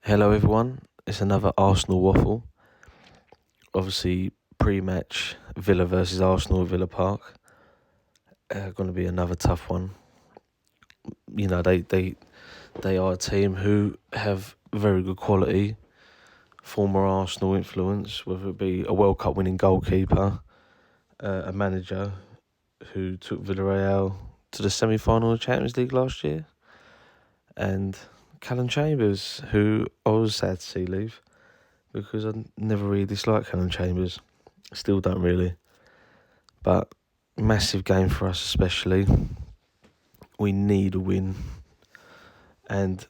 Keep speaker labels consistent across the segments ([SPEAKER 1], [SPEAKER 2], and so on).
[SPEAKER 1] Hello everyone, it's another Arsenal waffle. Obviously, pre-match Villa versus Arsenal at Villa Park. Going to be another tough one. You know, they are a team who have very good quality, former Arsenal influence, whether it be a World Cup winning goalkeeper, a manager who took Villarreal to the semi-final of the Champions League last year, and Callum Chambers, who I was sad to see leave because I never really disliked Callum Chambers. Still don't really. But massive game for us especially. We need a win. And,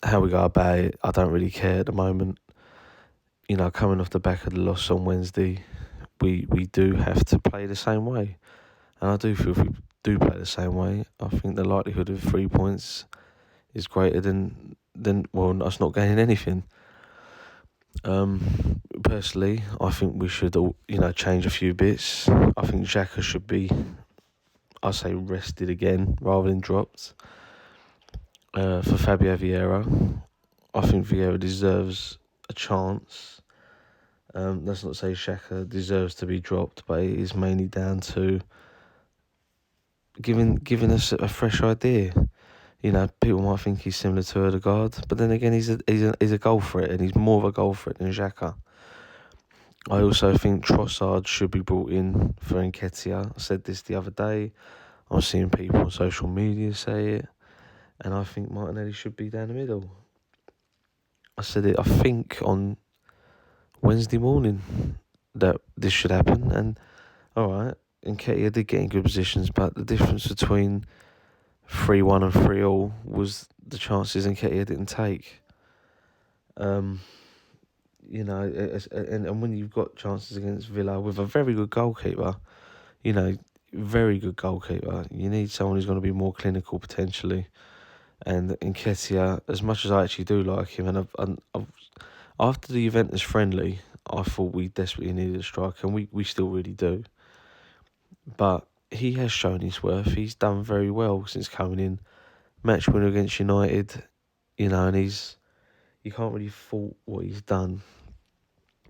[SPEAKER 1] how we go about it, I don't really care at the moment. Coming off the back of the loss on Wednesday, we do have to play the same way. And I do feel if we do play the same way, I think the likelihood of 3 points is greater than us not gaining anything. Personally, I think we should, change a few bits. I think Xhaka should be, I say, rested again rather than dropped. For Fabio Vieira, I think Vieira deserves a chance. Let's not say Xhaka deserves to be dropped, but it is mainly down to giving us a fresh idea. People might think he's similar to Odegaard, but then again, he's a goal threat, and he's more of a goal threat than Xhaka. I also think Trossard should be brought in for Nketiah. I said this the other day. I'm seeing people on social media say it, and I think Martinelli should be down the middle. I said it, I think, on Wednesday morning that this should happen, and alright, Nketiah did get in good positions, but the difference between 3-1 and 3-all was the chances Nketiah didn't take. And when you've got chances against Villa with a very good goalkeeper, very good goalkeeper, you need someone who's going to be more clinical potentially. And Nketiah, as much as I actually do like him, and I've after the Juventus friendly, I thought we desperately needed a striker, and we still really do. But he has shown his worth. He's done very well since coming in. Match winner against United, and you can't really fault what he's done.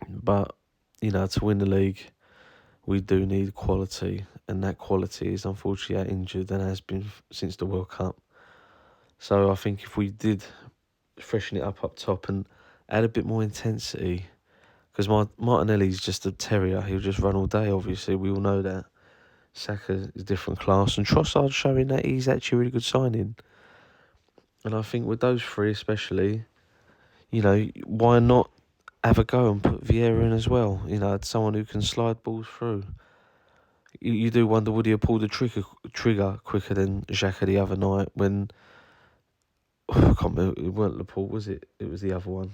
[SPEAKER 1] But, to win the league, we do need quality, and that quality is unfortunately injured and has been since the World Cup. So I think if we did freshen it up top and add a bit more intensity, because Martinelli's just a terrier, he'll just run all day, obviously, we all know that. Saka is a different class, and Trossard's showing that he's actually a really good signing. And I think with those three especially, why not have a go and put Vieira in as well? Someone who can slide balls through. You do wonder, would he have pulled the trigger quicker than Xhaka the other night when... I can't remember, it weren't Laporte, was it? It was the other one.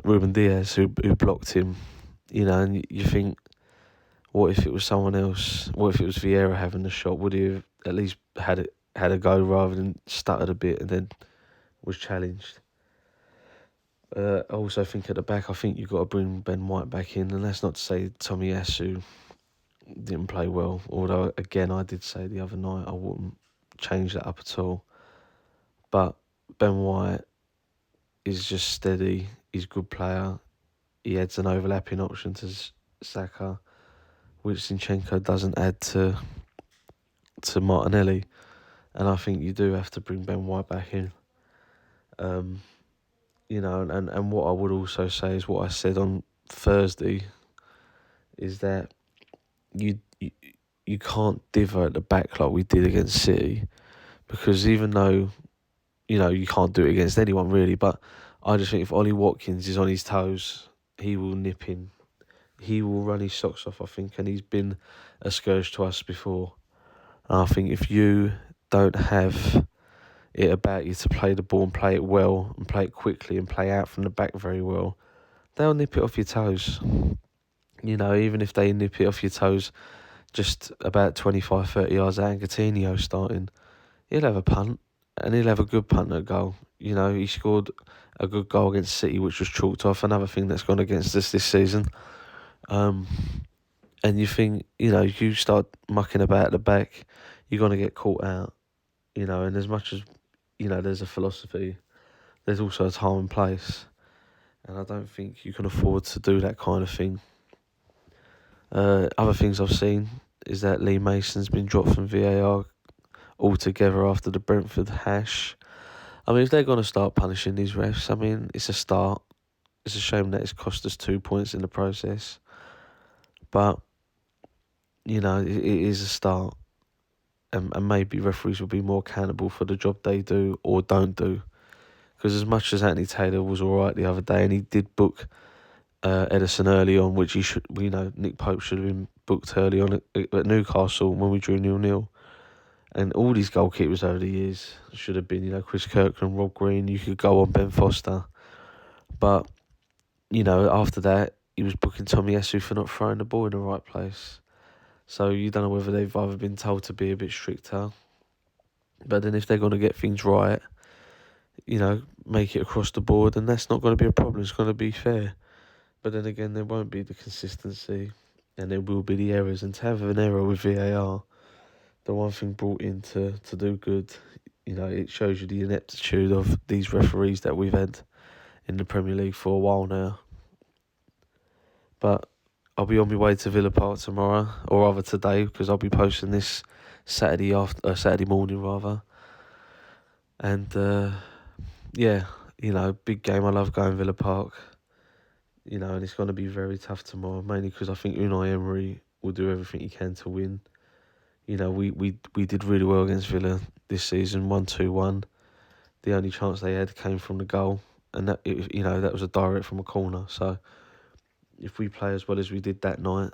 [SPEAKER 1] Ruben Diaz, who blocked him. And you think, what if it was someone else? What if it was Vieira having the shot? Would he have at least had a go rather than stuttered a bit and then was challenged? I also think at the back, I think you've got to bring Ben White back in, and that's not to say Tomiyasu didn't play well. Although, again, I did say the other night I wouldn't change that up at all. But Ben White is just steady. He's a good player. He adds an overlapping option to Saka, which Zinchenko doesn't add to Martinelli. And I think you do have to bring Ben White back in. And what I would also say is what I said on Thursday is that you can't dither at the back like we did against City, because even though you can't do it against anyone really, but I just think if Ollie Watkins is on his toes, he will nip in. He will run his socks off, I think, and he's been a scourge to us before. And I think if you don't have it about you to play the ball and play it well and play it quickly and play out from the back very well, they'll nip it off your toes. Even if they nip it off your toes just about 25, 30 yards out and Coutinho starting, he'll have a punt, and he'll have a good punt at goal. He scored a good goal against City, which was chalked off, another thing that's gone against us this season. And you think, you start mucking about at the back, you're going to get caught out. And as much as, there's a philosophy there's also a time and place. And I don't think you can afford to do that kind of thing. Other things I've seen is that Lee Mason's been dropped from VAR altogether after the Brentford hash. I mean, if they're going to start punishing these refs, I mean, it's a start. It's a shame that it's cost us 2 points in the process. But, it is a start. And maybe referees will be more accountable for the job they do or don't do. Because as much as Anthony Taylor was all right the other day, and he did book Ederson early on, which he should, Nick Pope should have been booked early on at Newcastle when we drew 0-0. And all these goalkeepers over the years should have been, Chris Kirkland, Rob Green. You could go on Ben Foster. But, after that, he was booking Tomiyasu for not throwing the ball in the right place. So you don't know whether they've either been told to be a bit stricter. But then if they're going to get things right, make it across the board, and that's not going to be a problem. It's going to be fair. But then again, there won't be the consistency, and there will be the errors. And to have an error with VAR, the one thing brought in to do good, it shows you the ineptitude of these referees that we've had in the Premier League for a while now. But I'll be on my way to Villa Park tomorrow, or rather today, because I'll be posting this Saturday morning rather. And big game. I love going Villa Park. And it's going to be very tough tomorrow, mainly because I think Unai Emery will do everything he can to win. We did really well against Villa this season, 1-2-1. The only chance they had came from the goal, and that was a direct from a corner. So if we play as well as we did that night,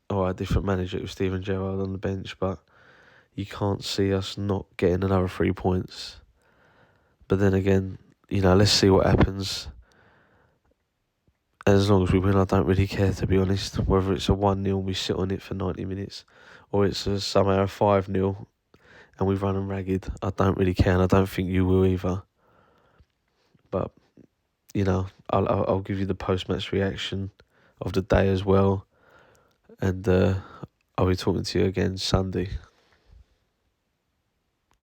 [SPEAKER 1] a different manager, it was Steven Gerrard on the bench, but you can't see us not getting another 3 points. But then again, let's see what happens. As long as we win, I don't really care, to be honest. Whether it's a 1-0 and we sit on it for 90 minutes, or it's somehow a 5-0 and we run them ragged, I don't really care, and I don't think you will either. But, I'll give you the post-match reaction of the day as well. And I'll be talking to you again Sunday.